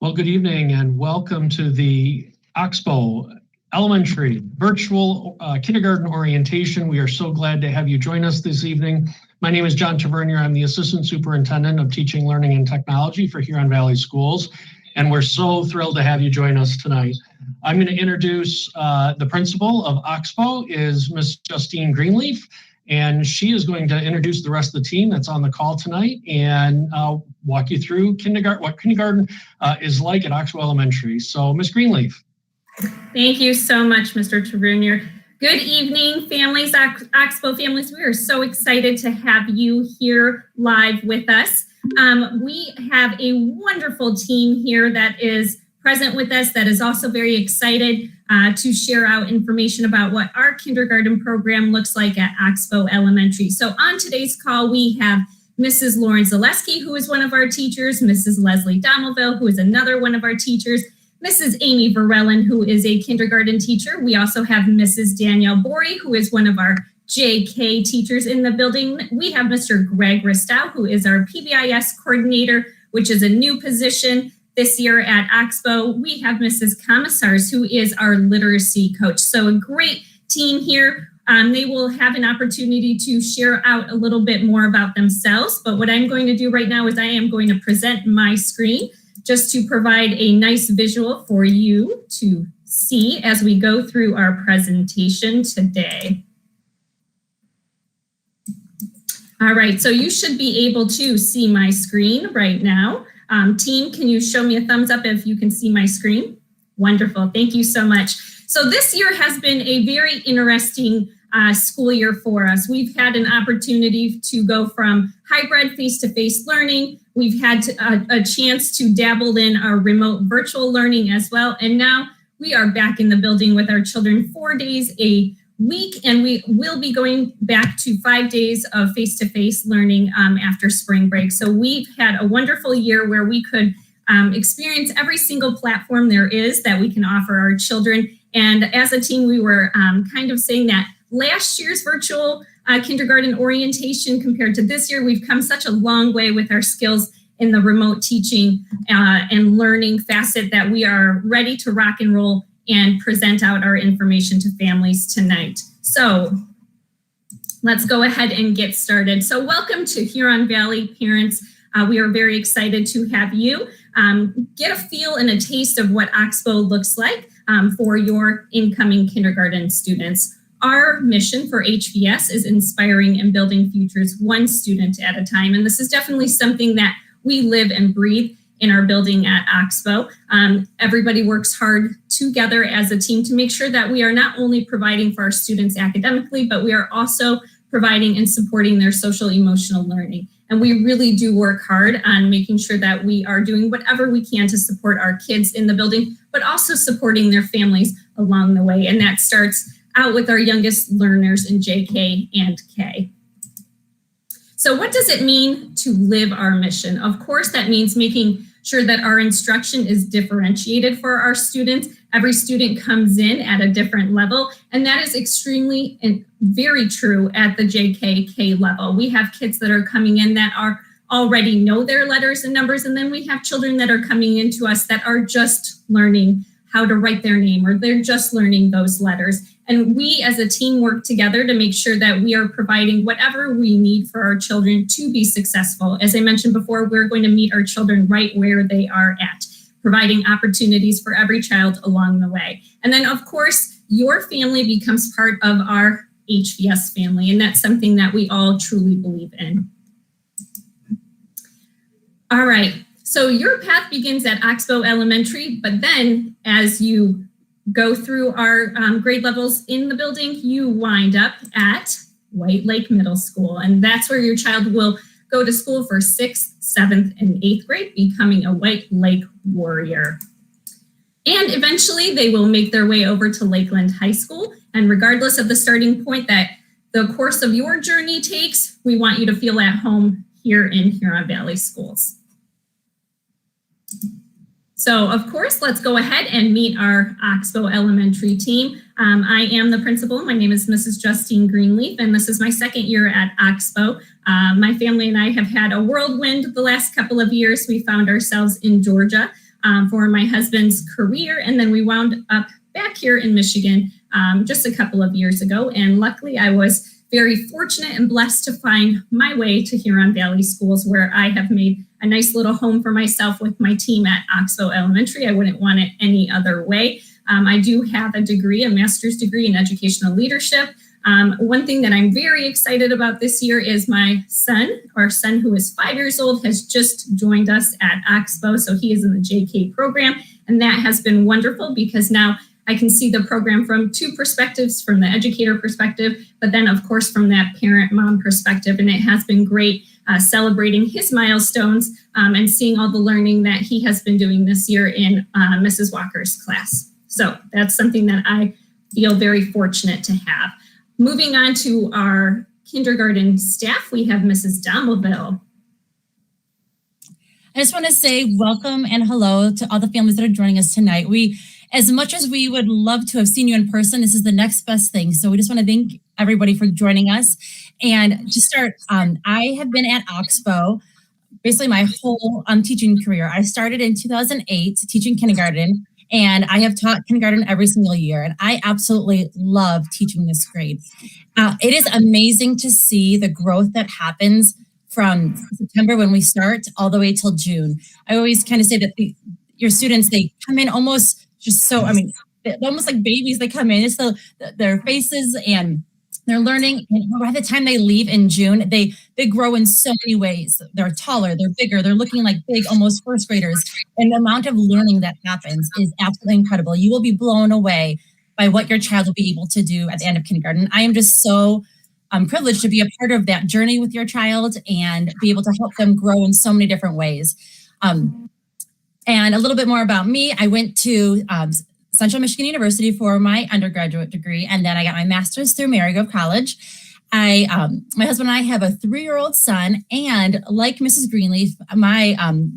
Well, good evening and welcome to the Oxbow Elementary Virtual Kindergarten Orientation. We are so glad to have you join us this evening. My name is John Tavernier. I'm the Assistant Superintendent of Teaching, Learning, and Technology for Huron Valley Schools, and we're so thrilled to have you join us tonight. I'm going to introduce the principal of Oxbow is Miss Justine Greenleaf, and she is going to introduce the rest of the team that's on the call tonight and walk you through what kindergarten is like at Oxbow Elementary. So, Miss Greenleaf. Thank you so much, Mr. Tavernier. Good evening, families, Oxbow families. We are so excited to have you here live with us. We have a wonderful team here that is present with us that is also very excited to share out information about what our kindergarten program looks like at Oxbow Elementary. So on today's call, we have Mrs. Lauren Zaleski, who is one of our teachers, Mrs. Leslie Domelville, who is another one of our teachers, Mrs. Amy Varellen, who is a kindergarten teacher. We also have Mrs. Danielle Borey, who is one of our JK teachers in the building. We have Mr. Greg Ristow, who is our PBIS coordinator, which is a new position this year at Oxbow. We have Mrs. Commissars, who is our literacy coach. So a great team here. They will have an opportunity to share out a little bit more about themselves. But what I'm going to do right now is I am going to present my screen just to provide a nice visual for you to see as we go through our presentation today. All right, so you should be able to see my screen right now. Team, can you show me a thumbs up if you can see my screen? Wonderful, thank you so much. So this year has been a very interesting school year for us. We've had an opportunity to go from hybrid face-to-face learning. We've had a chance to dabble in our remote virtual learning as well. And now we are back in the building with our children 4 days a week, and we will be going back to 5 days of face-to-face learning after spring break. So we've had a wonderful year where we could experience every single platform there is that we can offer our children. And as a team, we were kind of saying that last year's virtual kindergarten orientation compared to this year, we've come such a long way with our skills in the remote teaching and learning facet that we are ready to rock and roll and present out our information to families tonight. So let's go ahead and get started. So welcome to Huron Valley parents. We are very excited to have you get a feel and a taste of what Oxbow looks like for your incoming kindergarten students. Our mission for HVS is inspiring and building futures one student at a time. And this is definitely something that we live and breathe in our building at Oxbow. Everybody works hard together as a team to make sure that we are not only providing for our students academically, but we are also providing and supporting their social emotional learning. And we really do work hard on making sure that we are doing whatever we can to support our kids in the building, but also supporting their families along the way. And that starts out with our youngest learners in JK and K. So what does it mean to live our mission? Of course, that means making sure that our instruction is differentiated for our students. Every student comes in at a different level, and that is extremely and very true at the JKK level. We have kids that are coming in that are already know their letters and numbers, and then we have children that are coming into us that are just learning how to write their name, or they're just learning those letters. And we as a team work together to make sure that we are providing whatever we need for our children to be successful. As I mentioned before, we're going to meet our children right where they are at, providing opportunities for every child along the way. And then of course, your family becomes part of our HVS family, and that's something that we all truly believe in. All right, so your path begins at Oxbow Elementary, but then as you go through our grade levels in the building, you wind up at White Lake Middle School. And that's where your child will go to school for 6th, 7th, and 8th grade, becoming a White Lake warrior. And eventually they will make their way over to Lakeland High School. And regardless of the starting point that the course of your journey takes, we want you to feel at home here in Huron Valley Schools. So of course, let's go ahead and meet our Oxbow Elementary team. I am the principal. My name is Mrs. Justine Greenleaf, and this is my second year at Oxbow. My family and I have had a whirlwind the last couple of years. We found ourselves in Georgia for my husband's career. And then we wound up back here in Michigan just a couple of years ago. And luckily I was very fortunate and blessed to find my way to Huron Valley Schools, where I have made a nice little home for myself with my team at Oxbow Elementary. I wouldn't want it any other way. I do have a degree, a master's degree in educational leadership. One thing that I'm very excited about this year is my son, our son who is 5 years old, has just joined us at Oxbow. So he is in the JK program, and that has been wonderful because now I can see the program from two perspectives, from the educator perspective, but then of course from that parent mom perspective. And it has been great celebrating his milestones and seeing all the learning that he has been doing this year in Mrs. Walker's class. So that's something that I feel very fortunate to have. Moving on to our kindergarten staff, we have Mrs. Dommelville. I just want to say welcome and hello to all the families that are joining us tonight. As much as we would love to have seen you in person, this is the next best thing. So we just want to thank everybody for joining us. And to start, I have been at Oxbow basically my whole teaching career. I started in 2008 teaching kindergarten, and I have taught kindergarten every single year. And I absolutely love teaching this grade. It is amazing to see the growth that happens from September when we start all the way till June. I always kind of say that your students, they come in almost just so, they're almost like babies. They come in, it's their faces and they're learning. And by the time they leave in June, they grow in so many ways. They're taller, they're bigger, they're looking like big, almost first graders. And the amount of learning that happens is absolutely incredible. You will be blown away by what your child will be able to do at the end of kindergarten. I am just so privileged to be a part of that journey with your child and be able to help them grow in so many different ways. And a little bit more about me. I went to Central Michigan University for my undergraduate degree, and then I got my master's through Marygrove College. My husband and I have a 3-year-old son, and like Mrs. Greenleaf, my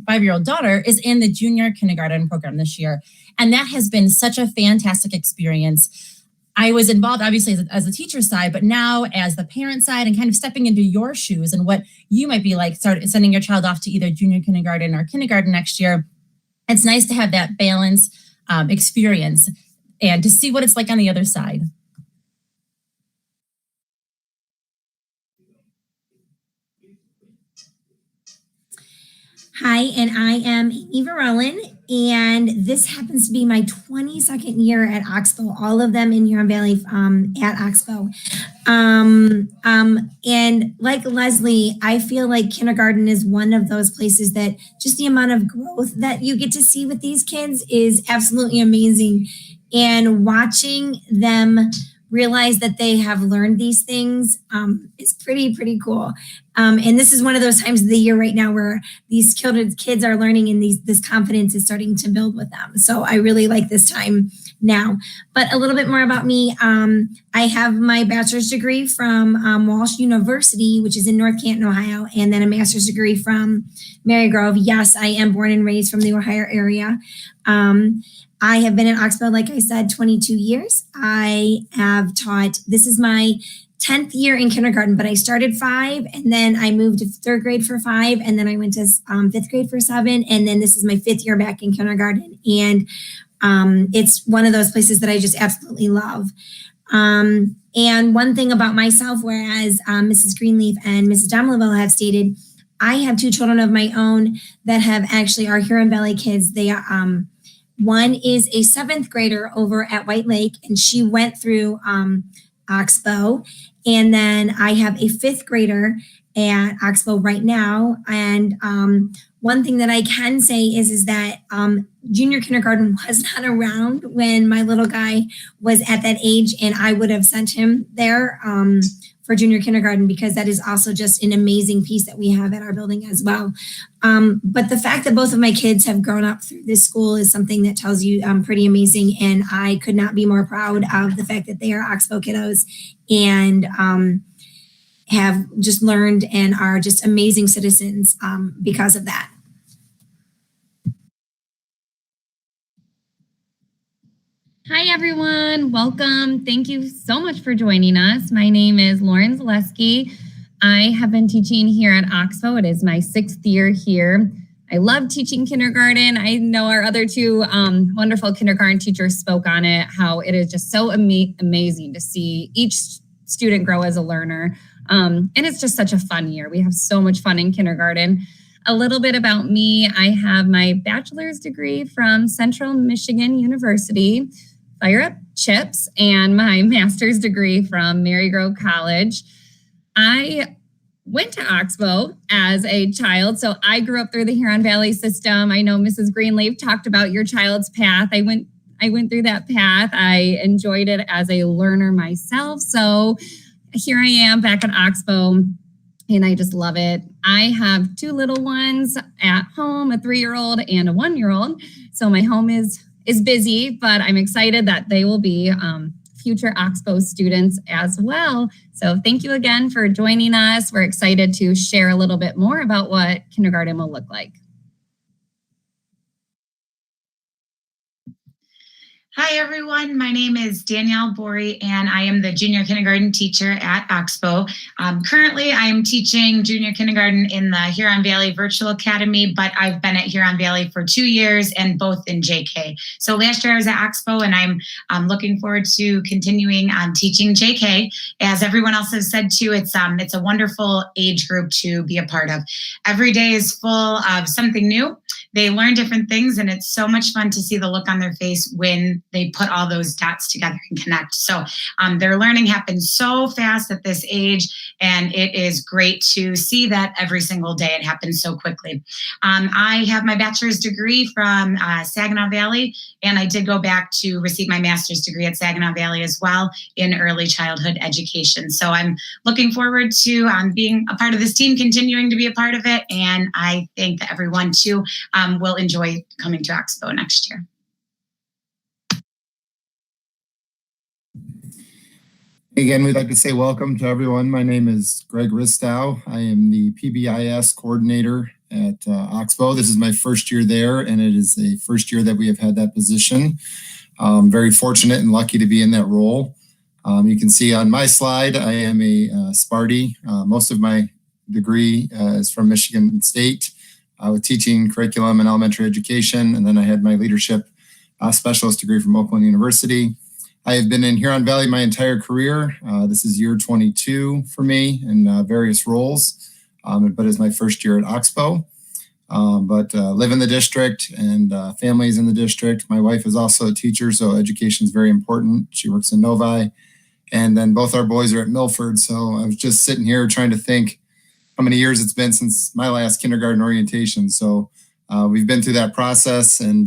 5-year-old daughter is in the junior kindergarten program this year. And that has been such a fantastic experience. I was involved, obviously, as a teacher side, but now as the parent side and kind of stepping into your shoes and what you might be like, sending your child off to either junior kindergarten or kindergarten next year. It's nice to have that balance experience and to see what it's like on the other side. Hi, and I am Eva Rowan, and this happens to be my 22nd year at Oxbow, all of them in Huron Valley at Oxbow. And like Leslie, I feel like kindergarten is one of those places that just the amount of growth that you get to see with these kids is absolutely amazing. And watching them realize that they have learned these things is pretty cool. And this is one of those times of the year right now where these kids are learning and this confidence is starting to build with them. So I really like this time now. But a little bit more about me. I have my bachelor's degree from Walsh University, which is in North Canton, Ohio, and then a master's degree from Marygrove. Yes, I am born and raised from the Ohio area. I have been at Oxbow, like I said, 22 years. I have taught, this is my 10th year in kindergarten, but I started 5 and then I moved to 3rd grade for 5 and then I went to 5th grade for 7 and then this is my 5th year back in kindergarten. And it's one of those places that I just absolutely love. And one thing about myself, whereas Mrs. Greenleaf and Mrs. Dommelville have stated, I have 2 children of my own that have actually are Huron Valley kids. They are one is a 7th grader over at White Lake, and she went through Oxbow. And then I have a 5th grader at Oxbow right now. And one thing that I can say is that junior kindergarten was not around when my little guy was at that age, and I would have sent him there for junior kindergarten because that is also just an amazing piece that we have at our building as well. But the fact that both of my kids have grown up through this school is something that tells you pretty amazing. And I could not be more proud of the fact that they are Oxbow kiddos and have just learned and are just amazing citizens because of that. Hi, everyone. Welcome. Thank you so much for joining us. My name is Lauren Zaleski. I have been teaching here at Oxbow. It is my 6th year here. I love teaching kindergarten. I know our other two wonderful kindergarten teachers spoke on it, how it is just so amazing to see each student grow as a learner. And it's just such a fun year. We have so much fun in kindergarten. A little bit about me. I have my bachelor's degree from Central Michigan University, Fire Up Chips, and my master's degree from Marygrove College. I went to Oxbow as a child, so I grew up through the Huron Valley system. I know Mrs. Greenleaf talked about your child's path. I went through that path. I enjoyed it as a learner myself. So here I am back at Oxbow, and I just love it. I have two little ones at home, a 3-year-old and a 1-year-old. So my home is busy, but I'm excited that they will be future Oxbow students as well. So thank you again for joining us. We're excited to share a little bit more about what kindergarten will look like. Hi, everyone. My name is Danielle Bory, and I am the junior kindergarten teacher at Oxbow. Currently, I am teaching junior kindergarten in the Huron Valley Virtual Academy, but I've been at Huron Valley for 2 years and both in JK. So last year I was at Oxbow, and I'm looking forward to continuing teaching JK. As everyone else has said too, it's a wonderful age group to be a part of. Every day is full of something new. They learn different things, and it's so much fun to see the look on their face when they put all those dots together and connect. So their learning happens so fast at this age, and it is great to see that every single day it happens so quickly. I have my bachelor's degree from Saginaw Valley, and I did go back to receive my master's degree at Saginaw Valley as well in early childhood education. So I'm looking forward to being a part of this team, continuing to be a part of it, and I think that everyone too will enjoy coming to Oxbow next year. Again, we'd like to say welcome to everyone. My name is Greg Ristow. I am the PBIS coordinator at Oxbow. This is my first year there, and it is the first year that we have had that position. Very fortunate and lucky to be in that role. You can see on my slide, I am a Sparty. Most of my degree is from Michigan State with teaching curriculum and elementary education, and then I had my leadership specialist degree from Oakland University. I have been in Huron Valley my entire career. This is year 22 for me in various roles, but it's my first year at Oxbow. Live in the district and families in the district. My wife is also a teacher, so education is very important. She works in Novi, and then both our boys are at Milford. So I was just sitting here trying to think how many years it's been since my last kindergarten orientation. So we've been through that process, and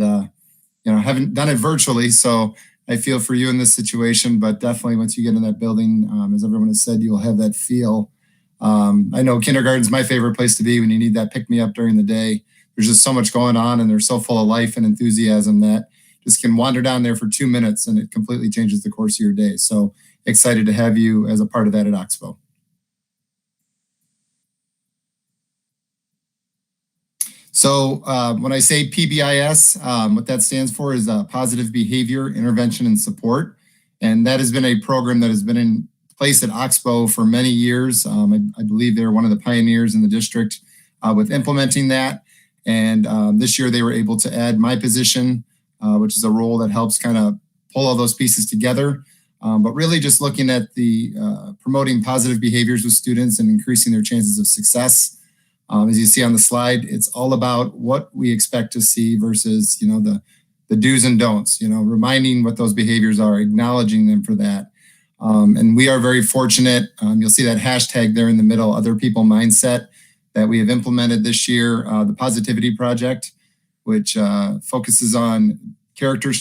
haven't done it virtually. So I feel for you in this situation, but definitely once you get in that building, as everyone has said, you'll have that feel. I know kindergarten's my favorite place to be when you need that pick-me-up during the day. There's just so much going on, and they're so full of life and enthusiasm that just can wander down there for 2 minutes and it completely changes the course of your day. So excited to have you as a part of that at Oxbow. So when I say PBIS, what that stands for is Positive Behavior Intervention and Support. And that has been a program that has been in place at Oxbow for many years. I believe they're one of the pioneers in the district with implementing that. And this year they were able to add my position, which is a role that helps kind of pull all those pieces together. But really just looking at the promoting positive behaviors with students and increasing their chances of success. As you see on the slide, it's all about what we expect to see versus, the do's and don'ts, reminding what those behaviors are, acknowledging them for that. And we are very fortunate. You'll see that hashtag there in the middle, Other People Mindset, that we have implemented this year, the Positivity Project, which focuses on character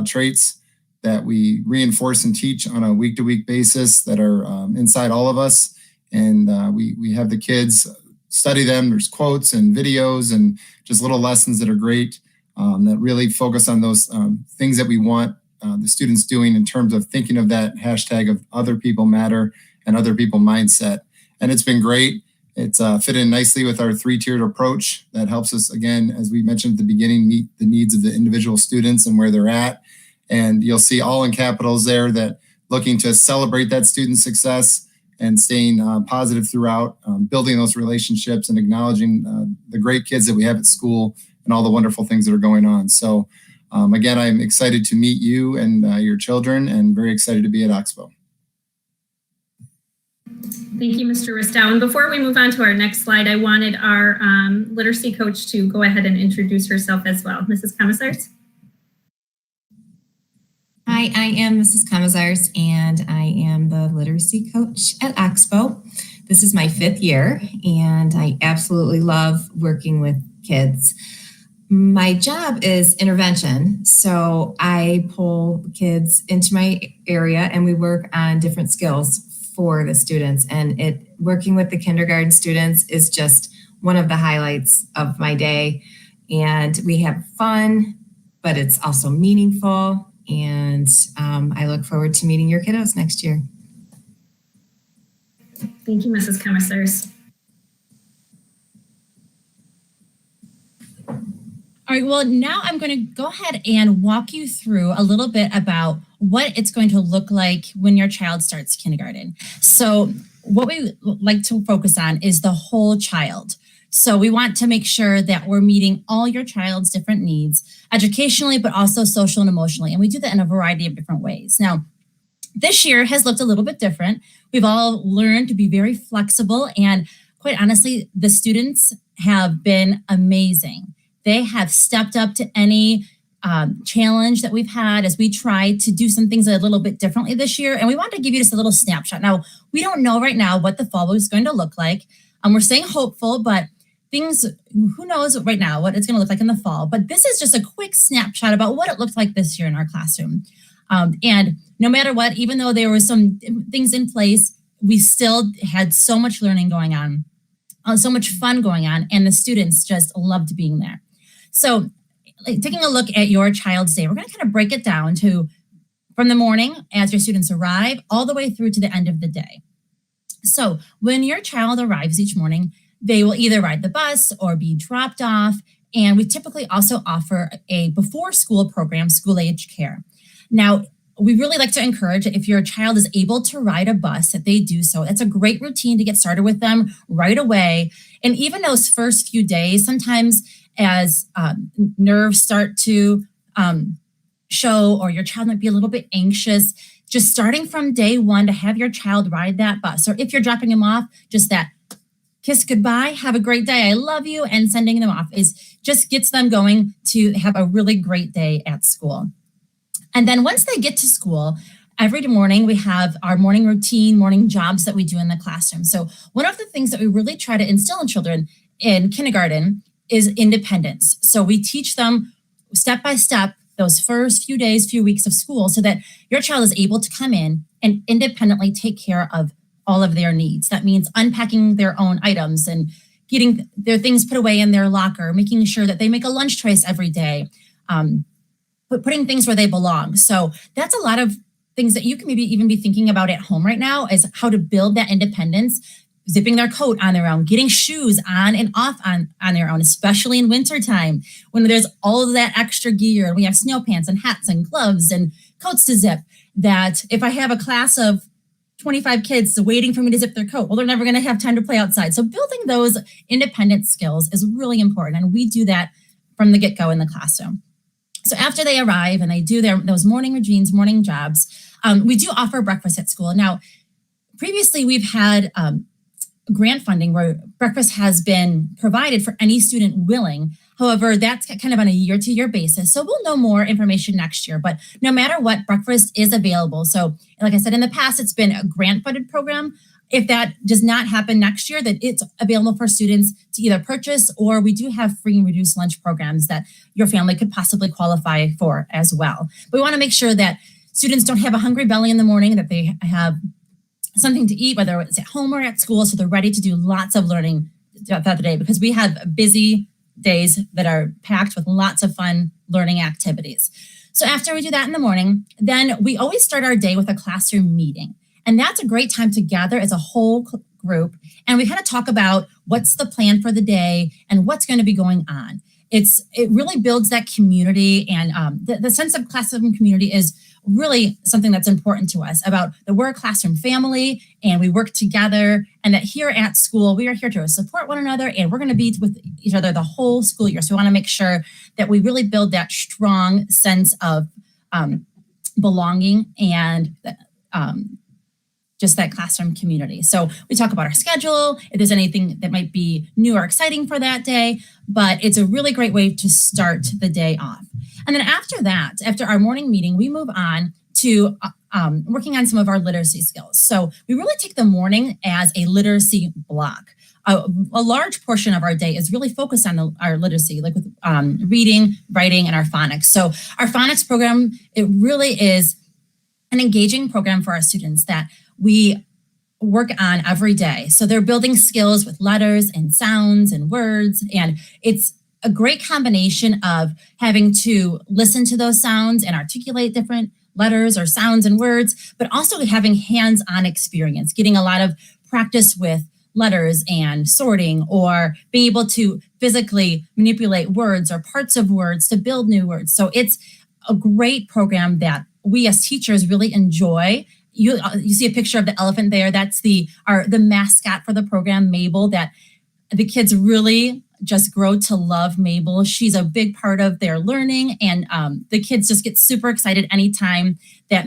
traits that we reinforce and teach on a week-to-week basis that are inside all of us. And we have the kids study them. There's quotes and videos and just little lessons that are great that really focus on those things that we want the students doing in terms of thinking of that hashtag of other people matter and other people mindset. And it's been great. It's fit in nicely with our 3-tiered approach that helps us, again, as we mentioned at the beginning, meet the needs of the individual students and where they're at. And you'll see all in capitals there that looking to celebrate that student success and staying positive throughout, building those relationships and acknowledging the great kids that we have at school and all the wonderful things that are going on. So again, I'm excited to meet you and your children, and very excited to be at Oxbow. Thank you, Mr. Ristow. And before we move on to our next slide, I wanted our literacy coach to go ahead and introduce herself as well. Mrs. Commissars. Hi, I am Mrs. Commissars, and I am the literacy coach at Oxbow. This is my 5th year, and I absolutely love working with kids. My job is intervention, so I pull kids into my area and we work on different skills for the students. And working with the kindergarten students is just one of the highlights of my day. And we have fun, but it's also meaningful. And I look forward to meeting your kiddos next year. Thank you, Mrs. Commissars. All right, well, now I'm going to go ahead and walk you through a little bit about what it's going to look like when your child starts kindergarten. So what we like to focus on is the whole child. So we want to make sure that we're meeting all your child's different needs, educationally, but also social and emotionally. And we do that in a variety of different ways. Now, this year has looked a little bit different. We've all learned to be very flexible, and quite honestly, the students have been amazing. They have stepped up to any challenge that we've had as we try to do some things a little bit differently this year. And we want to give you just a little snapshot. Now, we don't know right now what the fall is going to look like. We're staying hopeful, but who knows right now what it's going to look like in the fall. But this is just a quick snapshot about what it looked like this year in our classroom. And no matter what, even though there were some things in place, we still had so much learning going on, so much fun going on, and the students just loved being there. So taking a look at your child's day, we're going to kind of break it down to from the morning as your students arrive all the way through to the end of the day. So when your child arrives each morning, they will either ride the bus or be dropped off. And we typically also offer a before school program, school age care. Now, we really like to encourage if your child is able to ride a bus that they do so. It's a great routine to get started with them right away. And even those first few days, sometimes as nerves start to show, or your child might be a little bit anxious, just starting from day one to have your child ride that bus. Or if you're dropping them off, just that kiss goodbye, have a great day, I love you, and sending them off just gets them going to have a really great day at school. And then once they get to school, every morning we have our morning routine, morning jobs that we do in the classroom. So one of the things that we really try to instill in children in kindergarten is independence. So we teach them step by step those first few days, few weeks of school, so that your child is able to come in and independently take care of all of their needs. That means unpacking their own items and getting their things put away in their locker, making sure that they make a lunch choice every day, putting things where they belong. So that's a lot of things that you can maybe even be thinking about at home right now, is how to build that independence, zipping their coat on their own, getting shoes on and off on their own, especially in wintertime when there's all of that extra gear and we have snow pants and hats and gloves and coats to zip, that if I have a class of 25 kids waiting for me to zip their coat, well, they're never going to have time to play outside. So building those independent skills is really important. And we do that from the get-go in the classroom. So after they arrive and they do those morning routines, morning jobs, we do offer breakfast at school. Now, previously we've had grant funding where breakfast has been provided for any student willing. However, that's kind of on a year-to-year basis. So we'll know more information next year, but no matter what, breakfast is available. So like I said, in the past, it's been a grant-funded program. If that does not happen next year, that it's available for students to either purchase, or we do have free and reduced lunch programs that your family could possibly qualify for as well. But we want to make sure that students don't have a hungry belly in the morning, that they have something to eat, whether it's at home or at school, so they're ready to do lots of learning throughout the day, because we have busy days that are packed with lots of fun learning activities. So after we do that in the morning, then we always start our day with a classroom meeting. And that's a great time to gather as a whole group. And we kind of talk about what's the plan for the day and what's going to be going on. It really builds that community, and the sense of classroom community is really something that's important to us about that we're a classroom family and we work together, and that here at school, we are here to support one another, and we're going to be with each other the whole school year. So we want to make sure that we really build that strong sense of belonging and just that classroom community. So we talk about our schedule, if there's anything that might be new or exciting for that day, but it's a really great way to start the day off. And then after that, after our morning meeting, we move on to working on some of our literacy skills. So we really take the morning as a literacy block. A large portion of our day is really focused on our literacy, like with reading, writing, and our phonics. So our phonics program, it really is an engaging program for our students that we work on every day. So they're building skills with letters and sounds and words. And it's a great combination of having to listen to those sounds and articulate different letters or sounds and words, but also having hands-on experience, getting a lot of practice with letters and sorting, or being able to physically manipulate words or parts of words to build new words. So it's a great program that we as teachers really enjoy. You see a picture of the elephant there. That's the mascot for the program, Mabel, that the kids really just grow to love Mabel. She's a big part of their learning, and the kids just get super excited anytime that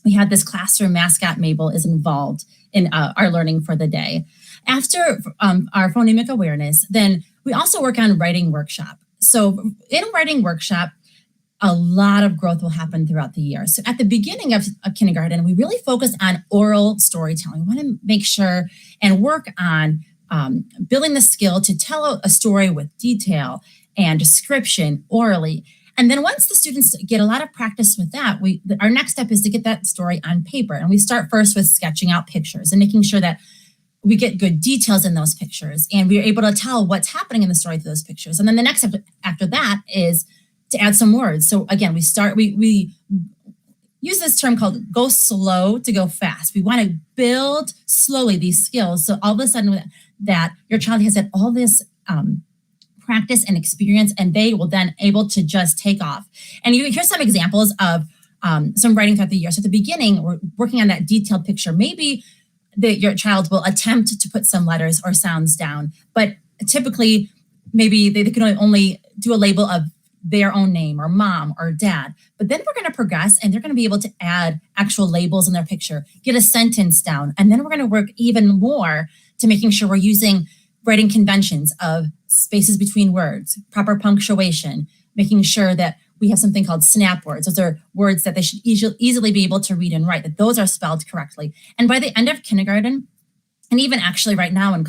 we have this classroom mascot, Mabel, is involved in our learning for the day. After our phonemic awareness, then we also work on writing workshop. So in writing workshop, a lot of growth will happen throughout the year. So at the beginning of kindergarten, we really focus on oral storytelling. We want to make sure and work on building the skill to tell a story with detail and description orally. And then once the students get a lot of practice with that, our next step is to get that story on paper. And we start first with sketching out pictures and making sure that we get good details in those pictures, and we're able to tell what's happening in the story through those pictures. And then the next step after that is to add some words. So again, we use this term called go slow to go fast. We want to build slowly these skills. So all of a sudden that your child has had all this practice and experience, and they will then able to just take off. And here's some examples of some writing throughout the year. So at the beginning, we're working on that detailed picture. Maybe your child will attempt to put some letters or sounds down, but typically maybe they can only do a label of their own name or mom or dad. But then we're going to progress, and they're going to be able to add actual labels in their picture, get a sentence down. And then we're going to work even more to making sure we're using writing conventions of spaces between words, proper punctuation, making sure that we have something called snap words. Those are words that they should easily be able to read and write, that those are spelled correctly. And by the end of kindergarten, and even actually right now in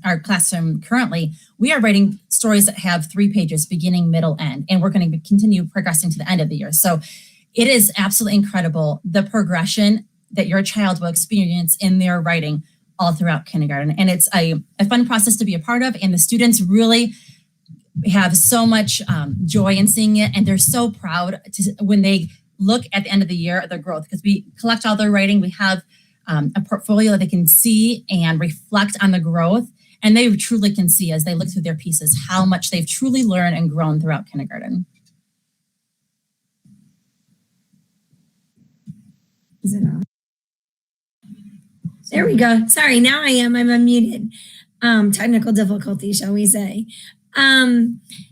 our classroom currently, we are writing stories that have 3 pages, beginning, middle, end, and we're going to continue progressing to the end of the year. So it is absolutely incredible, the progression that your child will experience in their writing all throughout kindergarten. And it's a fun process to be a part of, and the students really have so much joy in seeing it, and they're so proud when they look at the end of the year at their growth, because we collect all their writing. We have a portfolio that they can see and reflect on the growth. And they truly can see as they look through their pieces how much they've truly learned and grown throughout kindergarten. Is it on? There we go. Sorry, now I'm unmuted. Technical difficulty, shall we say.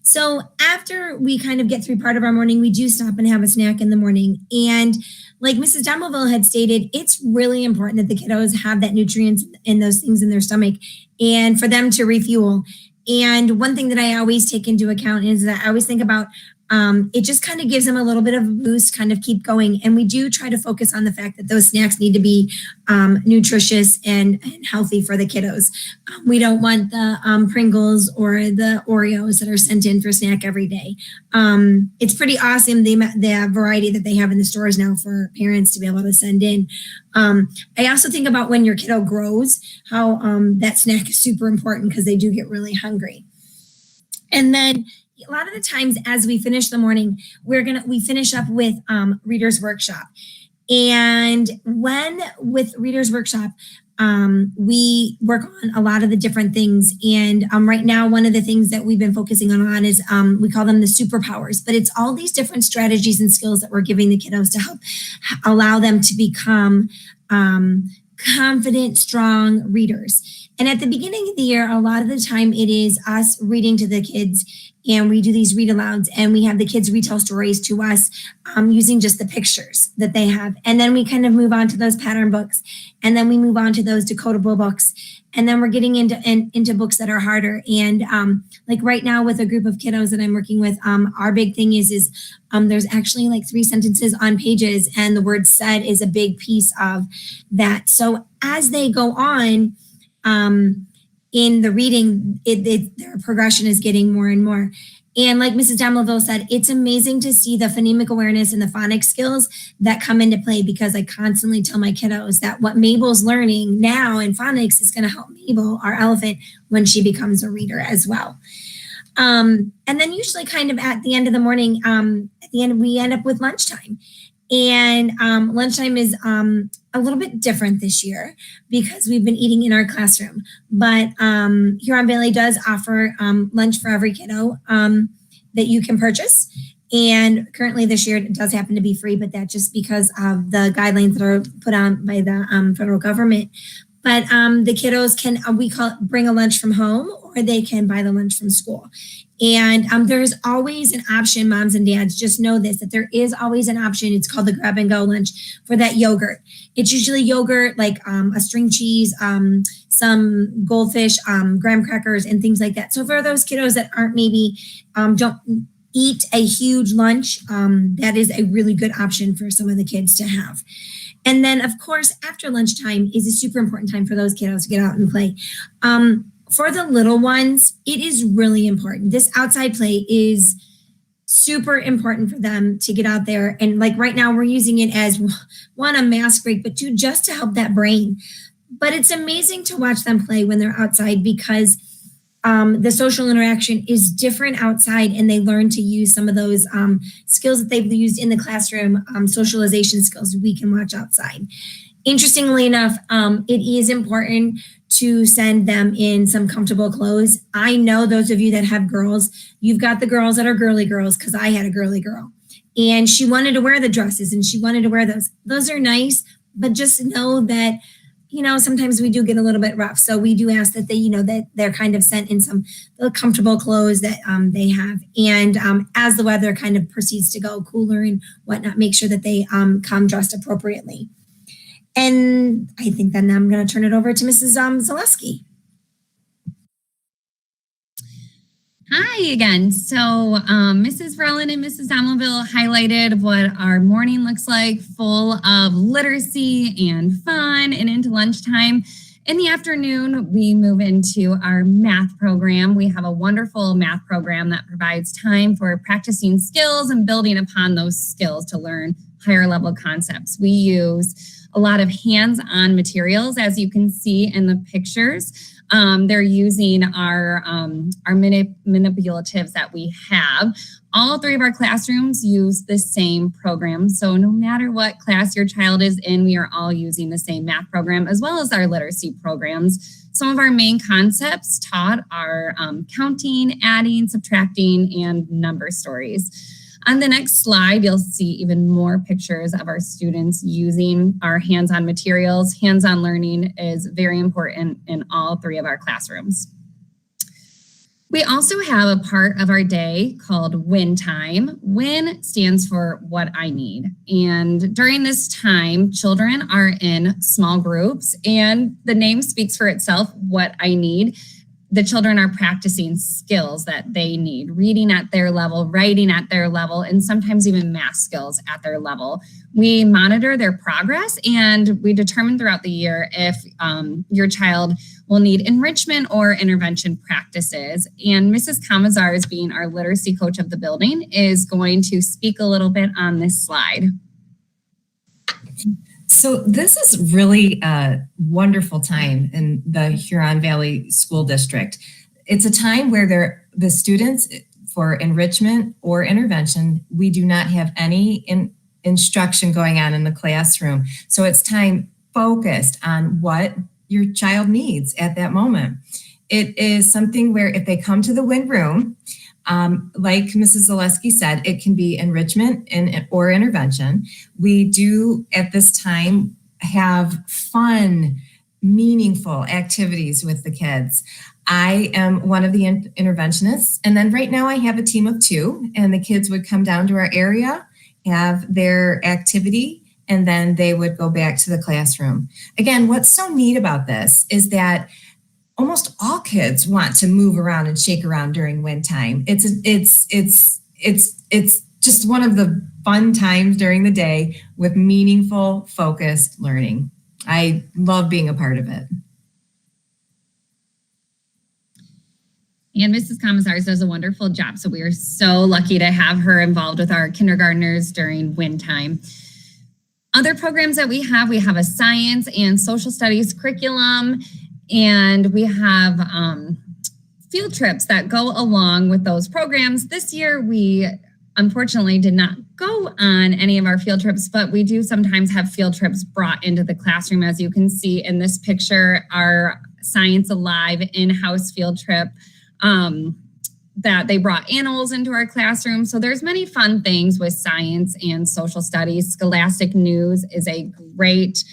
So after we kind of get through part of our morning, we do stop and have a snack in the morning. And like Mrs. Demelville had stated, it's really important that the kiddos have that nutrients and those things in their stomach and for them to refuel. And one thing that I always take into account is that I always think about it just kind of gives them a little bit of a boost, kind of keep going. And we do try to focus on the fact that those snacks need to be nutritious and healthy for the kiddos. We don't want the Pringles or the Oreos that are sent in for snack every day. It's pretty awesome, the variety that they have in the stores now for parents to be able to send in. I also think about when your kiddo grows, how that snack is super important because they do get really hungry. And then a lot of the times as we finish the morning, we finish up with Reader's Workshop. And with Reader's Workshop, we work on a lot of the different things. And right now, one of the things that we've been focusing on is we call them the superpowers, but it's all these different strategies and skills that we're giving the kiddos to help allow them to become confident, strong readers. And at the beginning of the year, a lot of the time it is us reading to the kids, and we do these read alouds, and we have the kids retell stories to us using just the pictures that they have. And then we kind of move on to those pattern books, and then we move on to those decodable books. And then we're getting into books that are harder. And like right now with a group of kiddos that I'm working with, our big thing is there's actually like 3 sentences on pages, and the word said is a big piece of that. So as they go on, in the reading, their progression is getting more and more. And like Mrs. Demleville said, it's amazing to see the phonemic awareness and the phonics skills that come into play, because I constantly tell my kiddos that what Mabel's learning now in phonics is going to help Mabel, our elephant, when she becomes a reader as well. And then usually kind of at the end of the morning, at the end, we end up with lunchtime. And lunchtime is a little bit different this year because we've been eating in our classroom. But Huron Valley does offer lunch for every kiddo that you can purchase. And currently this year it does happen to be free, but that's just because of the guidelines that are put on by the federal government. But the kiddos can, bring a lunch from home, or they can buy the lunch from school. And there's always an option, moms and dads, just know this, that there is always an option. It's called the grab and go lunch for that yogurt. It's usually yogurt, like a string cheese, some goldfish, graham crackers, and things like that. So for those kiddos that aren't maybe, don't eat a huge lunch, that is a really good option for some of the kids to have. And then, of course, after lunchtime is a super important time for those kiddos to get out and play. For the little ones, it is really important. This outside play is super important for them to get out there. And like right now, we're using it as one, a mask break, but two, just to help that brain. But it's amazing to watch them play when they're outside, because the social interaction is different outside, and they learn to use some of those skills that they've used in the classroom, socialization skills we can watch outside. Interestingly enough, it is important to send them in some comfortable clothes. I know those of you that have girls, you've got the girls that are girly girls, because I had a girly girl. And she wanted to wear the dresses and she wanted to wear those. Those are nice, but just know that, sometimes we do get a little bit rough. So we do ask that they, that they're kind of sent in some comfortable clothes that they have. And as the weather kind of proceeds to go cooler and whatnot, make sure that they come dressed appropriately. And I think then I'm going to turn it over to Mrs. Zaleski. Hi again. So Mrs. Verlin and Mrs. Domleville highlighted what our morning looks like, full of literacy and fun, and into lunchtime. In the afternoon, we move into our math program. We have a wonderful math program that provides time for practicing skills and building upon those skills to learn higher level concepts. We use a lot of hands-on materials, as you can see in the pictures. They're using our manipulatives that we have. All 3 of our classrooms use the same program. So no matter what class your child is in, we are all using the same math program, as well as our literacy programs. Some of our main concepts taught are counting, adding, subtracting, and number stories. On the next slide, you'll see even more pictures of our students using our hands-on materials. Hands-on learning is very important in all 3 of our classrooms. We also have a part of our day called WIN time. WIN stands for what I need. And during this time, children are in small groups, and the name speaks for itself, what I need. The children are practicing skills that they need, reading at their level, writing at their level, and sometimes even math skills at their level. We monitor their progress, and we determine throughout the year if your child will need enrichment or intervention practices. And Mrs. Kamazars, being our literacy coach of the building, is going to speak a little bit on this slide. So this is really a wonderful time in the Huron Valley School District. It's a time where the students, for enrichment or intervention, we do not have any instruction going on in the classroom. So it's time focused on what your child needs at that moment. It is something where if they come to the WIN room, like Mrs. Zaleski said, it can be enrichment or intervention. We do at this time have fun, meaningful activities with the kids. I am one of the interventionists, and then right now I have a team of 2, and the kids would come down to our area, have their activity, and then they would go back to the classroom. Again, what's so neat about this is that almost all kids want to move around and shake around during WIN time. It's just one of the fun times during the day with meaningful, focused learning. I love being a part of it. And Mrs. Commissars does a wonderful job. So we are so lucky to have her involved with our kindergartners during WIN time. Other programs that we have a science and social studies curriculum, and we have field trips that go along with those programs. This year, we unfortunately did not go on any of our field trips, but we do sometimes have field trips brought into the classroom. As you can see in this picture, our Science Alive in-house field trip that they brought animals into our classroom. So there's many fun things with science and social studies. Scholastic News is a great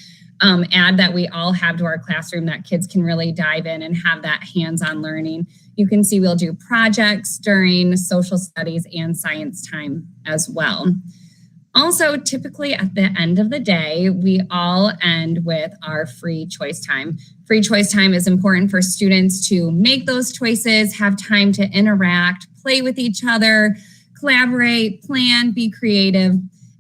add that we all have to our classroom that kids can really dive in and have that hands-on learning. You can see we'll do projects during social studies and science time as well. Also, typically at the end of the day, we all end with our free choice time. Free choice time is important for students to make those choices, have time to interact, play with each other, collaborate, plan, be creative,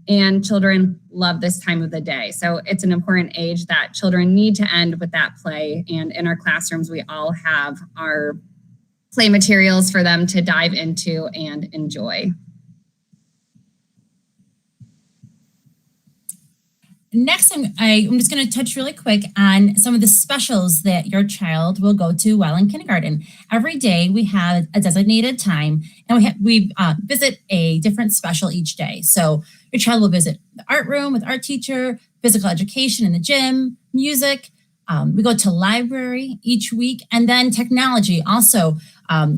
and children love this time of the day. So it's an important age that children need to end with that play. And in our classrooms, we all have our play materials for them to dive into and enjoy. Next, I'm just going to touch really quick on some of the specials that your child will go to while in kindergarten. Every day we have a designated time, and we visit a different special each day. So your child will visit the art room with art teacher, physical education in the gym, music. We go to library each week, and then technology. Also,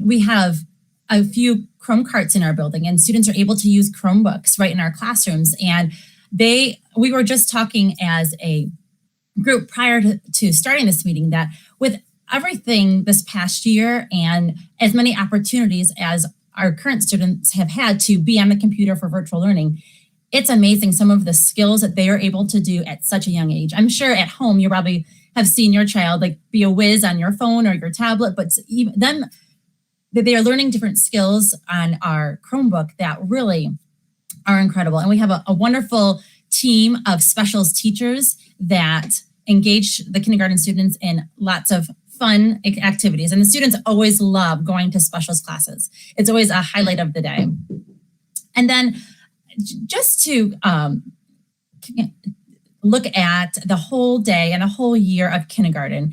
we have a few Chrome carts in our building, and students are able to use Chromebooks right in our classrooms. And we were just talking as a group prior to starting this meeting that with everything this past year and as many opportunities as our current students have had to be on the computer for virtual learning, it's amazing some of the skills that they are able to do at such a young age. I'm sure at home you probably have seen your child like be a whiz on your phone or your tablet, but even them, they are learning different skills on our Chromebook that really are incredible. And we have a wonderful team of specials teachers that engage the kindergarten students in lots of fun activities. And the students always love going to specials classes. It's always a highlight of the day. And then just to look at the whole day and a whole year of kindergarten,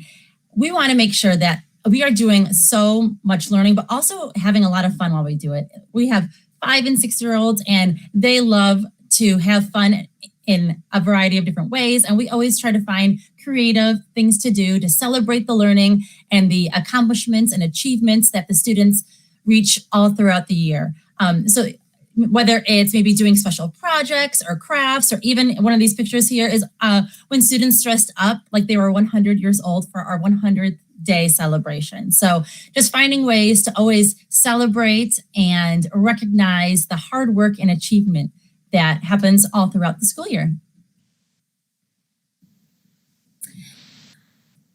we want to make sure that we are doing so much learning, but also having a lot of fun while we do it. We have 5 and 6-year-olds, and they love to have fun in a variety of different ways. And we always try to find creative things to do to celebrate the learning and the accomplishments and achievements that the students reach all throughout the year. So whether it's maybe doing special projects or crafts, or even one of these pictures here is when students dressed up like they were 100 years old for our 100th day celebration. So just finding ways to always celebrate and recognize the hard work and achievement that happens all throughout the school year.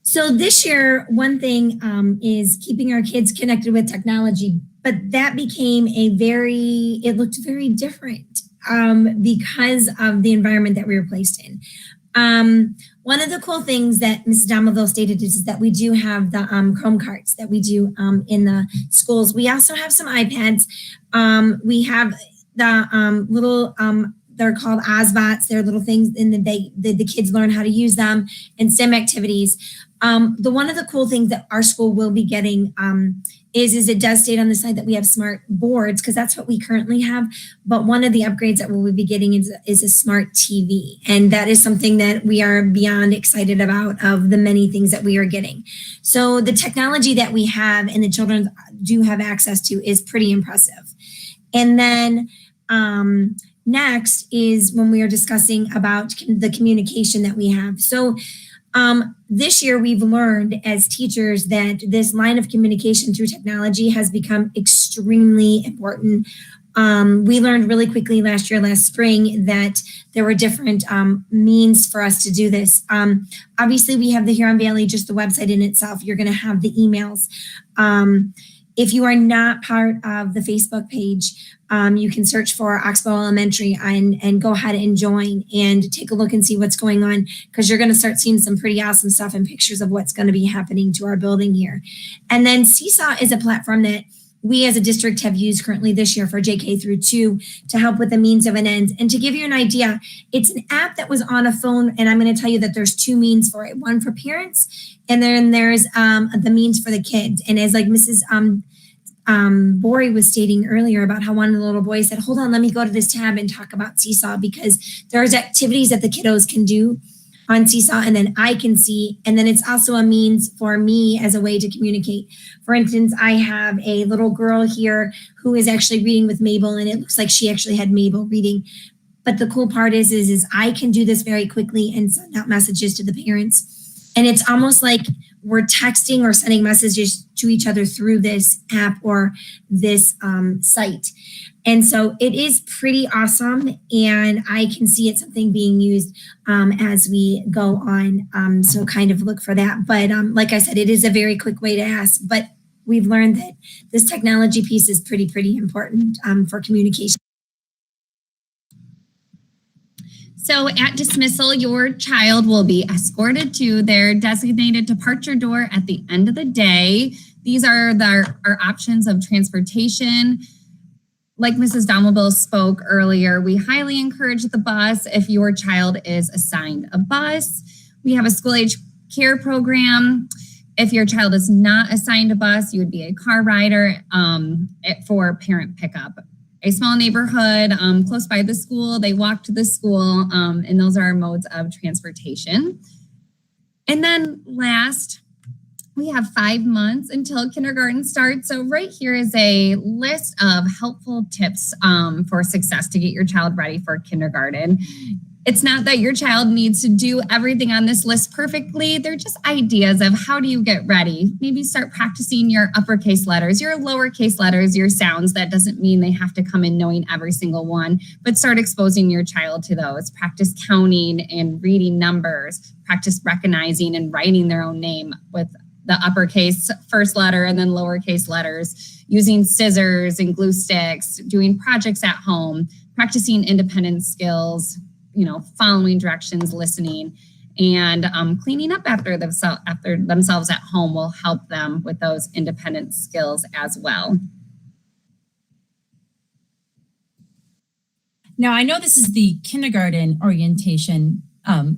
So this year, one thing is keeping our kids connected with technology, but that became it looked very different because of the environment that we were placed in. One of the cool things that Mrs. Domoville stated is that we do have the Chrome carts that we do in the schools. We also have some iPads. We have the little they're called Ozbots. They're little things, and the kids learn how to use them in STEM activities. One of the cool things that our school will be getting is it does state on the side that we have smart boards, because that's what we currently have. But one of the upgrades that we'll be getting is a smart TV. And that is something that we are beyond excited about, of the many things that we are getting. So the technology that we have and the children do have access to is pretty impressive. And then next is when we are discussing about the communication that we have. So this year, we've learned as teachers that this line of communication through technology has become extremely important. We learned really quickly last spring, that there were different means for us to do this. Obviously, we have the Huron Valley, just the website in itself. You're going to have the emails. If you are not part of the Facebook page, you can search for Oxbow Elementary and go ahead and join and take a look and see what's going on, because you're going to start seeing some pretty awesome stuff and pictures of what's going to be happening to our building here. And then Seesaw is a platform that we as a district have used currently this year for JK through 2 to help with the means of an end. And to give you an idea, it's an app that was on a phone, and I'm going to tell you that there's 2 means for it. One for parents, and then there's the means for the kids. And as like Mrs. Bori was stating earlier about how one of the little boys said, hold on, let me go to this tab and talk about Seesaw, because there's activities that the kiddos can do on Seesaw, and then I can see, and then it's also a means for me as a way to communicate. For instance, I have a little girl here who is actually reading with Mabel, and it looks like she actually had Mabel reading. But the cool part is I can do this very quickly and send out messages to the parents. And it's almost like we're texting or sending messages to each other through this app or this site. And so it is pretty awesome, and I can see it's something being used as we go on. So kind of look for that. But like I said, it is a very quick way to ask, but we've learned that this technology piece is pretty important for communication. So at dismissal, your child will be escorted to their designated departure door at the end of the day. These are our options of transportation. Like Mrs. Dommelbill spoke earlier, we highly encourage the bus if your child is assigned a bus. We have a school age care program. If your child is not assigned a bus, you would be a car rider for parent pickup. A small neighborhood close by the school, they walk to the school, and those are our modes of transportation. And then last, we have 5 months until kindergarten starts. So right here is a list of helpful tips for success to get your child ready for kindergarten. It's not that your child needs to do everything on this list perfectly. They're just ideas of how do you get ready. Maybe start practicing your uppercase letters, your lowercase letters, your sounds. That doesn't mean they have to come in knowing every single one, but start exposing your child to those. Practice counting and reading numbers. Practice recognizing and writing their own name with the uppercase first letter and then lowercase letters, using scissors and glue sticks, doing projects at home, practicing independent skills, following directions, listening, and cleaning up after themselves at home will help them with those independent skills as well. Now, I know this is the kindergarten orientation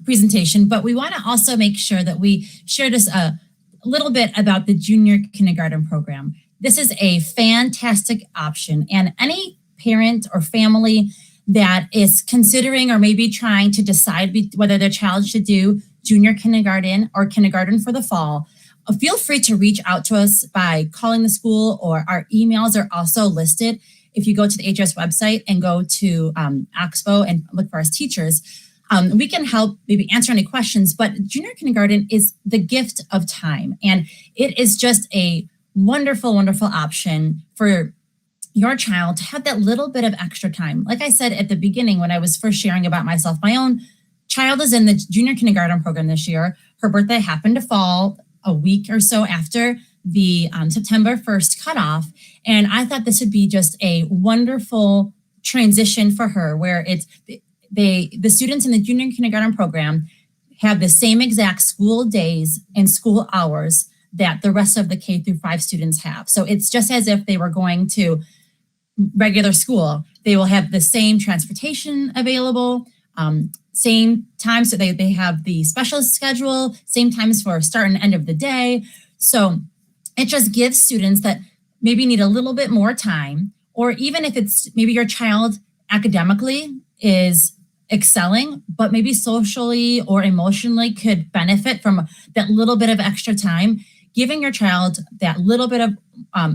presentation, but we want to also make sure that we share just a little bit about the junior kindergarten program. This is a fantastic option, and any parent or family that is considering or maybe trying to decide whether their child should do junior kindergarten or kindergarten for the fall, feel free to reach out to us by calling the school, or our emails are also listed. If you go to the HS website and go to Oxbow and look for us teachers, we can help maybe answer any questions, but junior kindergarten is the gift of time. And it is just a wonderful, wonderful option for your child to have that little bit of extra time. Like I said at the beginning, when I was first sharing about myself, my own child is in the junior kindergarten program this year. Her birthday happened to fall a week or so after the September 1st cutoff. And I thought this would be just a wonderful transition for her, where it's the students in the junior kindergarten program have the same exact school days and school hours that the rest of the K through 5 students have. So it's just as if they were going to regular school. They will have the same transportation available, same times, so they have the specialist schedule, same times for start and end of the day. So it just gives students that maybe need a little bit more time, or even if it's maybe your child academically is excelling, but maybe socially or emotionally could benefit from that little bit of extra time. Giving your child that little bit of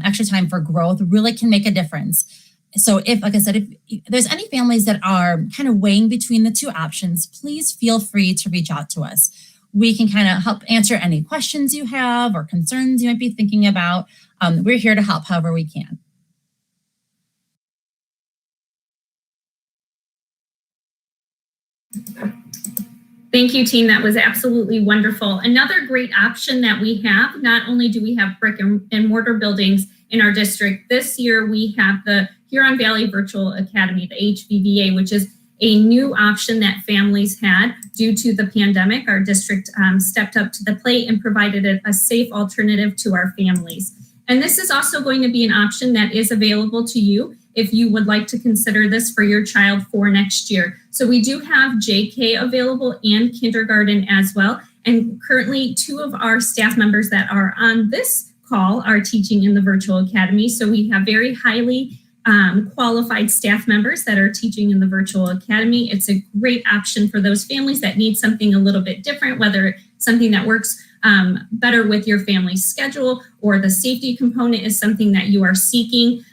extra time for growth really can make a difference. So if, like I said, if there's any families that are kind of weighing between the two options, please feel free to reach out to us. We can kind of help answer any questions you have or concerns you might be thinking about. We're here to help however we can. Thank you, team. That was absolutely wonderful. Another great option that we have, not only do we have brick and mortar buildings in our district, this year we have the Huron Valley Virtual Academy, the HVVA, which is a new option that families had due to the pandemic. Our district stepped up to the plate and provided a safe alternative to our families. And this is also going to be an option that is available to you if you would like to consider this for your child for next year. So we do have JK available and kindergarten as well. And currently 2 of our staff members that are on this call are teaching in the virtual academy. So we have very highly qualified staff members that are teaching in the virtual academy. It's a great option for those families that need something a little bit different, whether something that works better with your family's schedule or the safety component is something that you are seeking.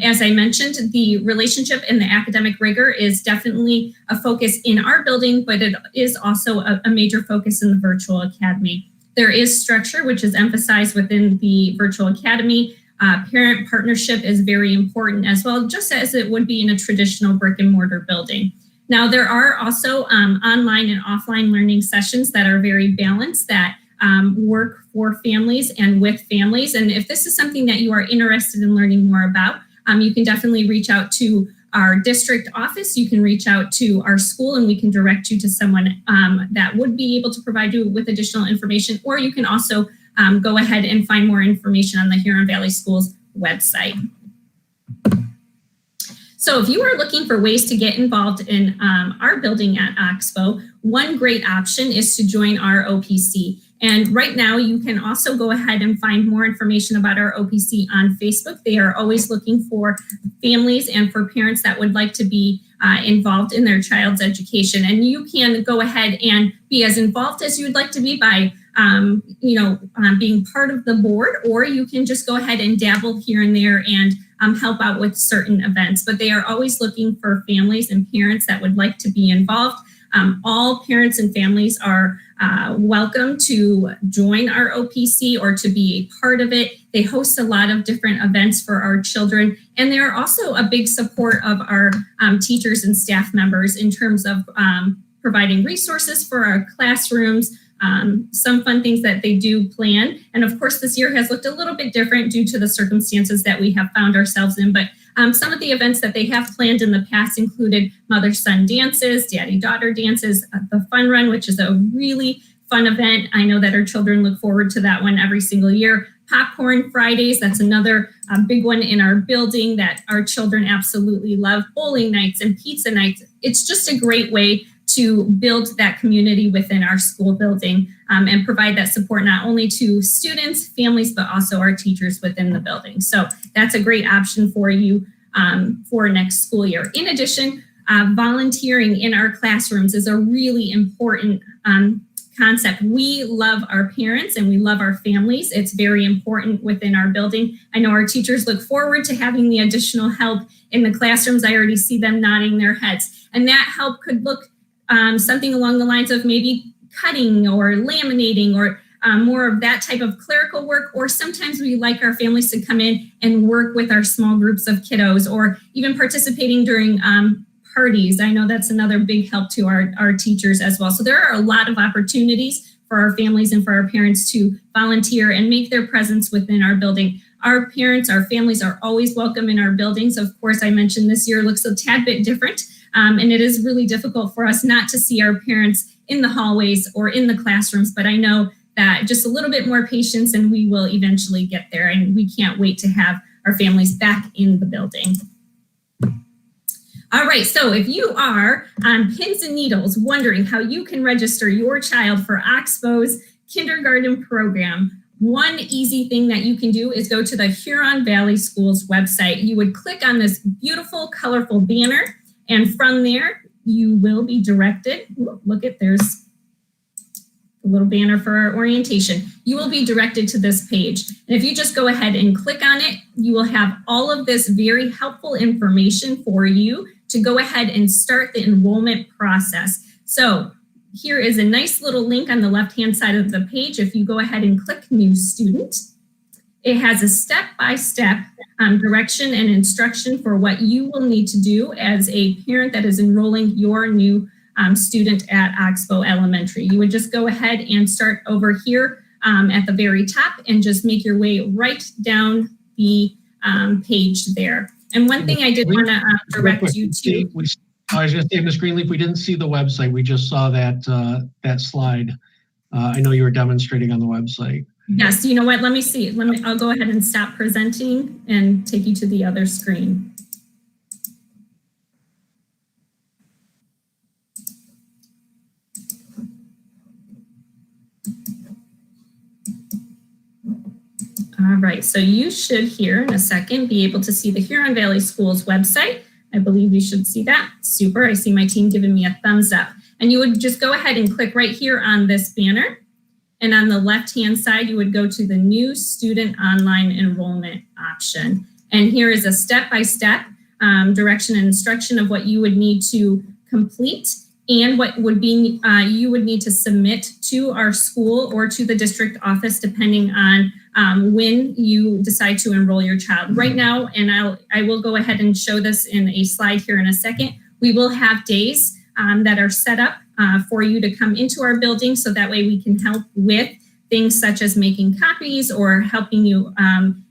As I mentioned, the relationship and the academic rigor is definitely a focus in our building, but it is also a major focus in the virtual academy. There is structure, which is emphasized within the virtual academy. Parent partnership is very important as well, just as it would be in a traditional brick and mortar building. Now, there are also online and offline learning sessions that are very balanced that work for families and with families. And if this is something that you are interested in learning more about, you can definitely reach out to our district office. You can reach out to our school and we can direct you to someone that would be able to provide you with additional information, or you can also go ahead and find more information on the Huron Valley Schools website. So if you are looking for ways to get involved in our building at Oxbow, one great option is to join our OPC. And right now you can also go ahead and find more information about our OPC on Facebook. They are always looking for families and for parents that would like to be involved in their child's education. And you can go ahead and be as involved as you would like to be by being part of the board, or you can just go ahead and dabble here and there and help out with certain events. But they are always looking for families and parents that would like to be involved. All parents and families are welcome to join our OPC or to be a part of it. They host a lot of different events for our children, and they are also a big support of our teachers and staff members in terms of providing resources for our classrooms, some fun things that they do plan. And of course, this year has looked a little bit different due to the circumstances that we have found ourselves in. But some of the events that they have planned in the past included mother-son dances, daddy-daughter dances, the fun run, which is a really fun event. I know that our children look forward to that one every single year. Popcorn Fridays, that's another big one in our building that our children absolutely love. Bowling nights and pizza nights. It's just a great way to build that community within our school building and provide that support not only to students, families, but also our teachers within the building. So that's a great option for you for next school year. In addition, volunteering in our classrooms is a really important concept. We love our parents and we love our families. It's very important within our building. I know our teachers look forward to having the additional help in the classrooms. I already see them nodding their heads. And that help could look something along the lines of maybe cutting or laminating or more of that type of clerical work. Or sometimes we like our families to come in and work with our small groups of kiddos, or even participating during parties. I know that's another big help to our teachers as well. So there are a lot of opportunities for our families and for our parents to volunteer and make their presence within our building. Our parents, our families are always welcome in our buildings. Of course, I mentioned this year looks a tad bit different. And it is really difficult for us not to see our parents in the hallways or in the classrooms, but I know that just a little bit more patience and we will eventually get there, and we can't wait to have our families back in the building. All right, so if you are on pins and needles wondering how you can register your child for Oxbow's kindergarten program, one easy thing that you can do is go to the Huron Valley Schools website. You would click on this beautiful, colorful banner, and from there, you will be directed. Ooh, look at, there's a little banner for our orientation. You will be directed to this page. And if you just go ahead and click on it, you will have all of this very helpful information for you to go ahead and start the enrollment process. So here is a nice little link on the left-hand side of the page. If you go ahead and click New Student, it has a step-by-step direction and instruction for what you will need to do as a parent that is enrolling your new student at Oxbow Elementary. You would just go ahead and start over here at the very top and just make your way right down the page there. And one thing I did want to direct you to. I was going to say, Ms. Greenleaf, we didn't see the website. We just saw that that slide. I know you were demonstrating on the website. Yes, you know what? Let me see. I'll go ahead and stop presenting and take you to the other screen. All right, so you should here in a second be able to see the Huron Valley Schools website. I believe you should see that. Super, I see my team giving me a thumbs up. And you would just go ahead and click right here on this banner. And on the left-hand side, you would go to the new student online enrollment option. And here is a step-by-step direction and instruction of what you would need to complete and what would be you would need to submit to our school or to the district office, depending on when you decide to enroll your child. Right now, and I will go ahead and show this in a slide here in a second, we will have days that are set up for you to come into our building, so that way we can help with things such as making copies or helping you,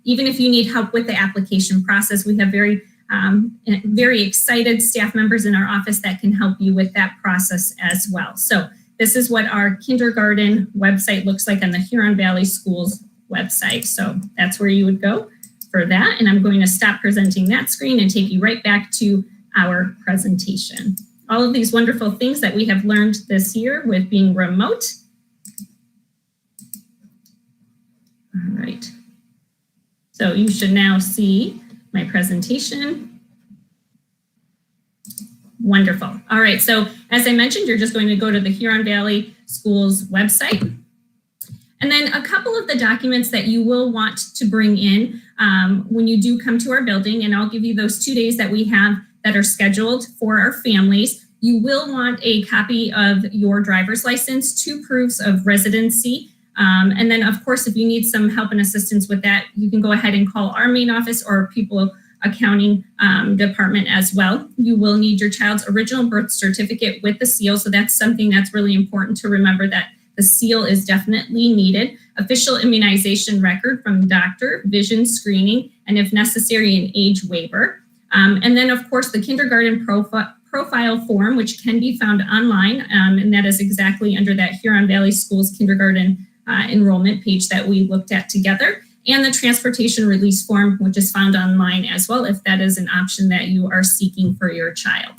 even if you need help with the application process. We have very excited staff members in our office that can help you with that process as well. So this is what our kindergarten website looks like on the Huron Valley Schools website. So that's where you would go for that. And I'm going to stop presenting that screen and take you right back to our presentation. All of these wonderful things that we have learned this year with being remote. All right. So you should now see my presentation. Wonderful. All right. So as I mentioned, you're just going to go to the Huron Valley Schools website. And then a couple of the documents that you will want to bring in when you do come to our building, and I'll give you those 2 days that we have that are scheduled for our families. You will want a copy of your driver's license, 2 proofs of residency. And then, of course, if you need some help and assistance with that, you can go ahead and call our main office or people accounting department as well. You will need your child's original birth certificate with the seal. So that's something that's really important to remember, that the seal is definitely needed. Official immunization record from doctor, vision screening, and if necessary, an age waiver. And then, of course, the kindergarten profile form, which can be found online, and that is exactly under that Huron Valley Schools kindergarten enrollment page that we looked at together, and the transportation release form, which is found online as well, if that is an option that you are seeking for your child.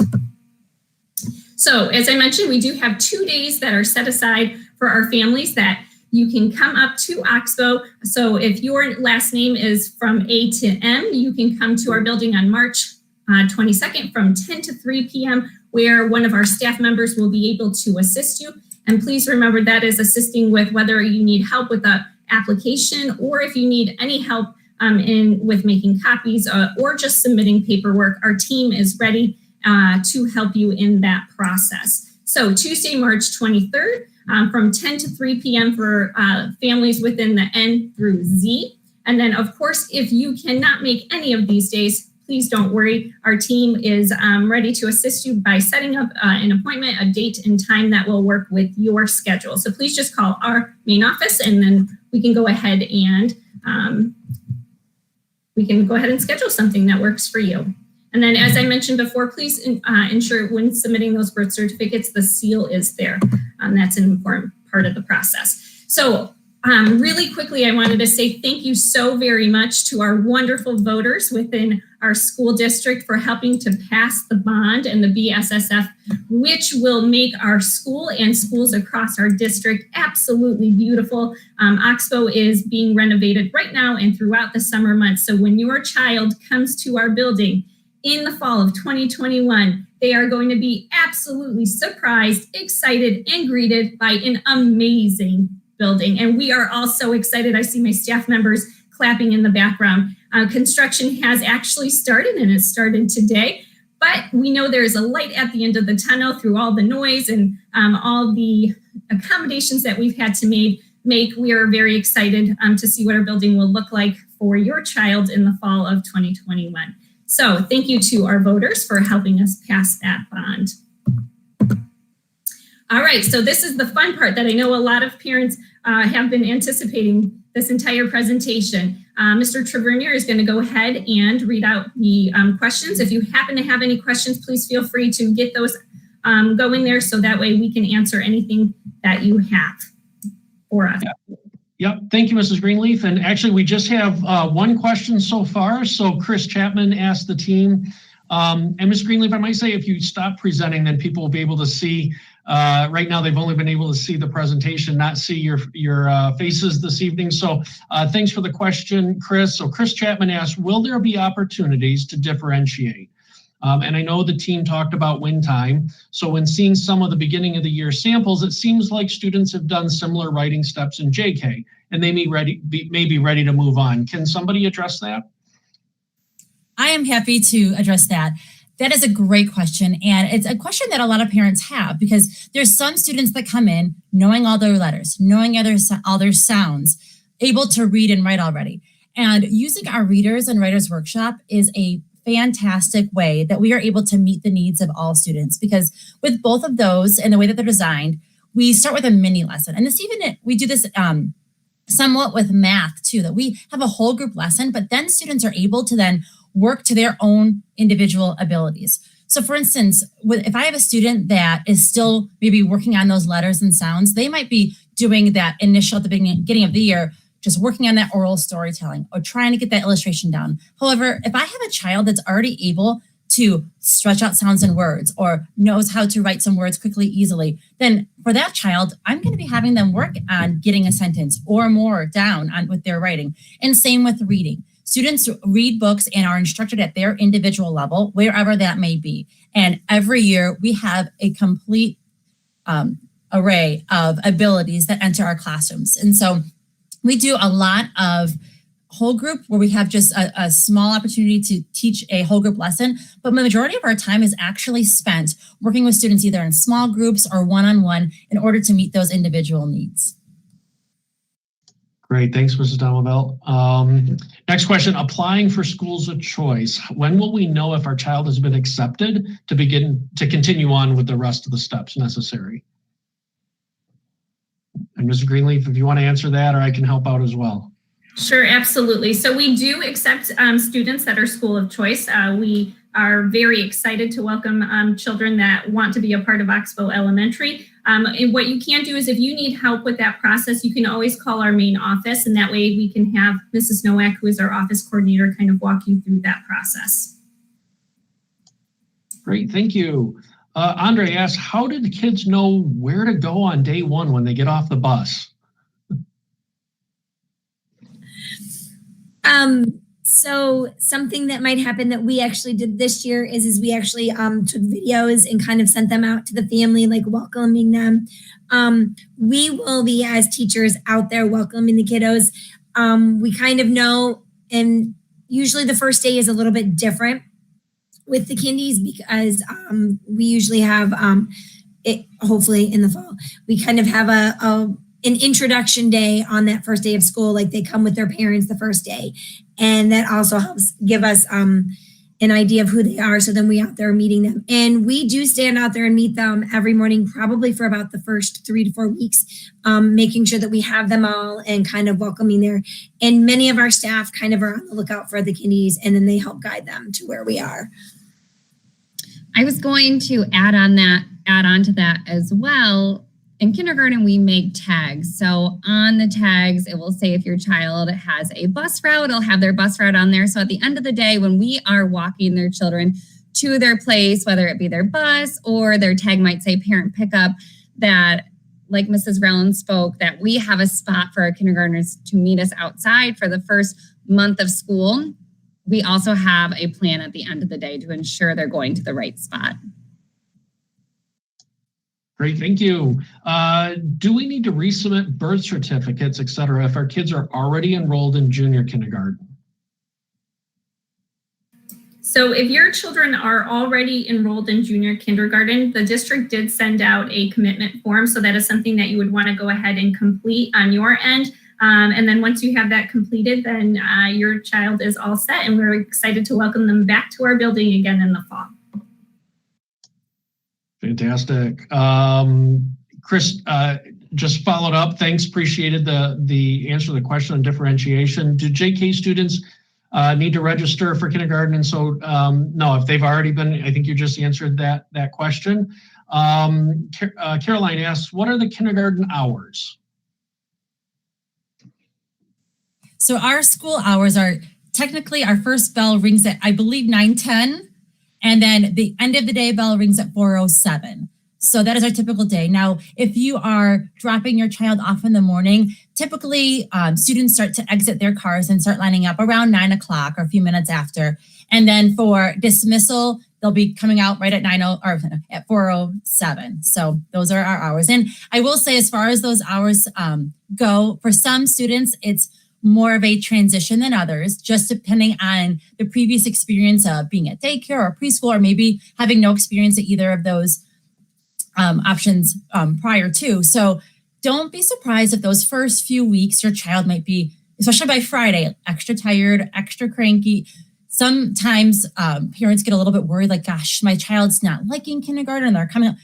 So as I mentioned, we do have 2 days that are set aside for our families that you can come up to Oxbow. So if your last name is from A to M, you can come to our building on March 22nd from 10 to 3 p.m., where one of our staff members will be able to assist you. And please remember, that is assisting with whether you need help with the application, or if you need any help with making copies or just submitting paperwork. Our team is ready to help you in that process. So Tuesday, March 23rd, from 10 to 3 p.m. for families within the N through Z. And then, of course, if you cannot make any of these days, please don't worry. Our team is ready to assist you by setting up an appointment, a date and time that will work with your schedule. So please just call our main office, and then we can go ahead and schedule something that works for you. And then, as I mentioned before, please ensure when submitting those birth certificates, the seal is there. That's an important part of the process. So really quickly, I wanted to say thank you so very much to our wonderful voters within our school district for helping to pass the bond and the BSSF, which will make our school and schools across our district absolutely beautiful. Oxbow is being renovated right now and throughout the summer months. So when your child comes to our building in the fall of 2021, they are going to be absolutely surprised, excited, and greeted by an amazing building. And we are all so excited. I see my staff members clapping in the background. Construction has actually started, and it started today. But we know there is a light at the end of the tunnel through all the noise and all the accommodations that we've had to make. We are very excited to see what our building will look like for your child in the fall of 2021. So thank you to our voters for helping us pass that bond. All right, so this is the fun part that I know a lot of parents have been anticipating this entire presentation. Mr. Tavernier is going to go ahead and read out the questions. If you happen to have any questions, please feel free to get those going there so that way we can answer anything that you have for us. Yep. Thank you, Mrs. Greenleaf. And actually, we just have one question so far. So Chris Chapman asked the team, and Ms. Greenleaf, I might say if you stop presenting, then people will be able to see. Right now, they've only been able to see the presentation, not see your faces this evening. So thanks for the question, Chris. So Chris Chapman asked, will there be opportunities to differentiate? And I know the team talked about win time. So when seeing some of the beginning of the year samples, it seems like students have done similar writing steps in JK, and they may be ready to move on. Can somebody address that? I am happy to address that. That is a great question. And it's a question that a lot of parents have because there's some students that come in knowing all their letters, knowing all their sounds, able to read and write already. And using our Readers and Writers Workshop is a fantastic way that we are able to meet the needs of all students, because with both of those and the way that they're designed, we start with a mini lesson. And we do this somewhat with math too, that we have a whole group lesson, but then students are able to then work to their own individual abilities. So for instance, if I have a student that is still maybe working on those letters and sounds, they might be doing that initial at the beginning of the year, just working on that oral storytelling or trying to get that illustration down. However, if I have a child that's already able to stretch out sounds and words or knows how to write some words quickly, easily, then for that child, I'm going to be having them work on getting a sentence or more down with their writing. And same with reading. Students read books and are instructed at their individual level, wherever that may be. And every year we have a complete array of abilities that enter our classrooms. And so we do a lot of whole group where we have just a small opportunity to teach a whole group lesson, but the majority of our time is actually spent working with students either in small groups or one-on-one in order to meet those individual needs. Great, thanks, Mrs. Domabel. Next question, applying for schools of choice. When will we know if our child has been accepted to continue on with the rest of the steps necessary? And Mrs. Greenleaf, if you want to answer that, or I can help out as well. Sure, absolutely. So we do accept students that are school of choice. We are very excited to welcome children that want to be a part of Oxbow Elementary. And what you can do is if you need help with that process, you can always call our main office, and that way we can have Mrs. Nowak, who is our office coordinator, kind of walk you through that process. Great, thank you. Andre asks, how did the kids know where to go on day one when they get off the bus? So something that might happen that we actually did this year is we actually took videos and kind of sent them out to the family, like welcoming them. We will be, as teachers, out there welcoming the kiddos. We kind of know, and usually the first day is a little bit different with the kindies because we usually have it, hopefully in the fall, we kind of have an introduction day on that first day of school, like they come with their parents the first day. And that also helps give us an idea of who they are. So then we out there meeting them. And we do stand out there and meet them every morning, probably for about the first 3 to 4 weeks, making sure that we have them all and kind of welcoming there. And many of our staff kind of are on the lookout for the kindies, and then they help guide them to where we are. I was going to add on to that as well. in kindergarten, we make tags. So on the tags, it will say if your child has a bus route, it'll have their bus route on there. So at the end of the day, when we are walking their children to their place, whether it be their bus or their tag might say parent pickup, that like Mrs. Rowland spoke, that we have a spot for our kindergartners to meet us outside for the first month of school. We also have a plan at the end of the day to ensure they're going to the right spot. Great, thank you. Do we need to resubmit birth certificates, et cetera, if our kids are already enrolled in junior kindergarten? So if your children are already enrolled in junior kindergarten, the district did send out a commitment form. So that is something that you would want to go ahead and complete on your end. And then once you have that completed, then your child is all set, and we're excited to welcome them back to our building again in the fall. Fantastic. Chris, just followed up. Thanks, appreciated the answer to the question on differentiation. Do JK students need to register for kindergarten? And so, no, if they've already been, I think you just answered that question. Caroline asks, what are the kindergarten hours? So our school hours are technically, our first bell rings at, I believe, 9:10. And then the end of the day bell rings at 4:07. So that is our typical day. Now, if you are dropping your child off in the morning, typically students start to exit their cars and start lining up around 9 o'clock or a few minutes after. And then for dismissal, they'll be coming out right at 4:07. So those are our hours. And I will say, as far as those hours go, for some students, it's more of a transition than others, just depending on the previous experience of being at daycare or preschool, or maybe having no experience at either of those options prior to. So don't be surprised if those first few weeks your child might be, especially by Friday, extra tired, extra cranky. Sometimes parents get a little bit worried, like, gosh, my child's not liking kindergarten and they're coming up.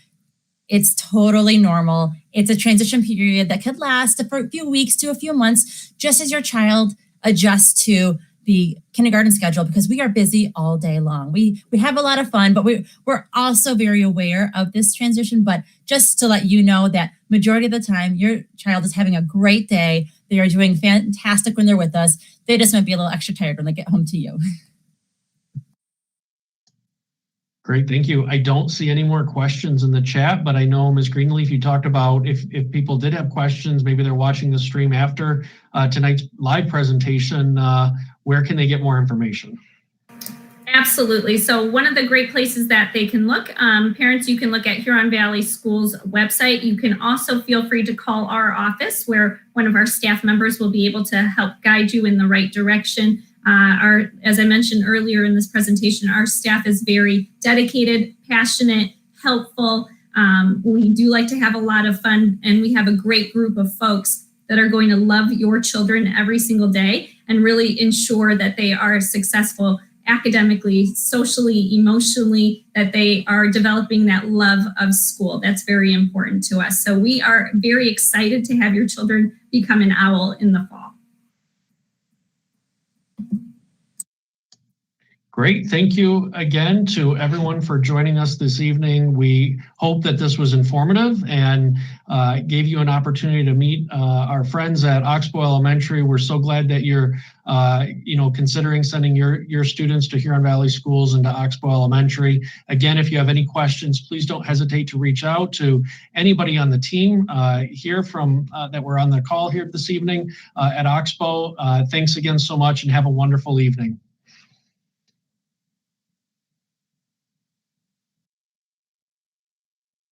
It's totally normal. It's a transition period that could last for a few weeks to a few months, just as your child adjusts to the kindergarten schedule, because we are busy all day long. We have a lot of fun, but we're also very aware of this transition. But just to let you know that majority of the time, your child is having a great day. They are doing fantastic when they're with us. They just might be a little extra tired when they get home to you. Great, thank you. I don't see any more questions in the chat, but I know Ms. Greenleaf, you talked about if people did have questions, maybe they're watching the stream after tonight's live presentation, where can they get more information? Absolutely. So one of the great places that they can look, parents, you can look at Huron Valley Schools website. You can also feel free to call our office, where one of our staff members will be able to help guide you in the right direction. As I mentioned earlier in this presentation, our staff is very dedicated, passionate, helpful. We do like to have a lot of fun, and we have a great group of folks that are going to love your children every single day and really ensure that they are successful academically, socially, emotionally, that they are developing that love of school. That's very important to us. So we are very excited to have your children become an owl in the fall. Great. Thank you again to everyone for joining us this evening. We hope that this was informative and gave you an opportunity to meet our friends at Oxbow Elementary. We're so glad that you're considering sending your students to Huron Valley Schools and to Oxbow Elementary. Again, if you have any questions, please don't hesitate to reach out to anybody on the team here from that we're on the call here this evening at Oxbow. Thanks again so much, and have a wonderful evening.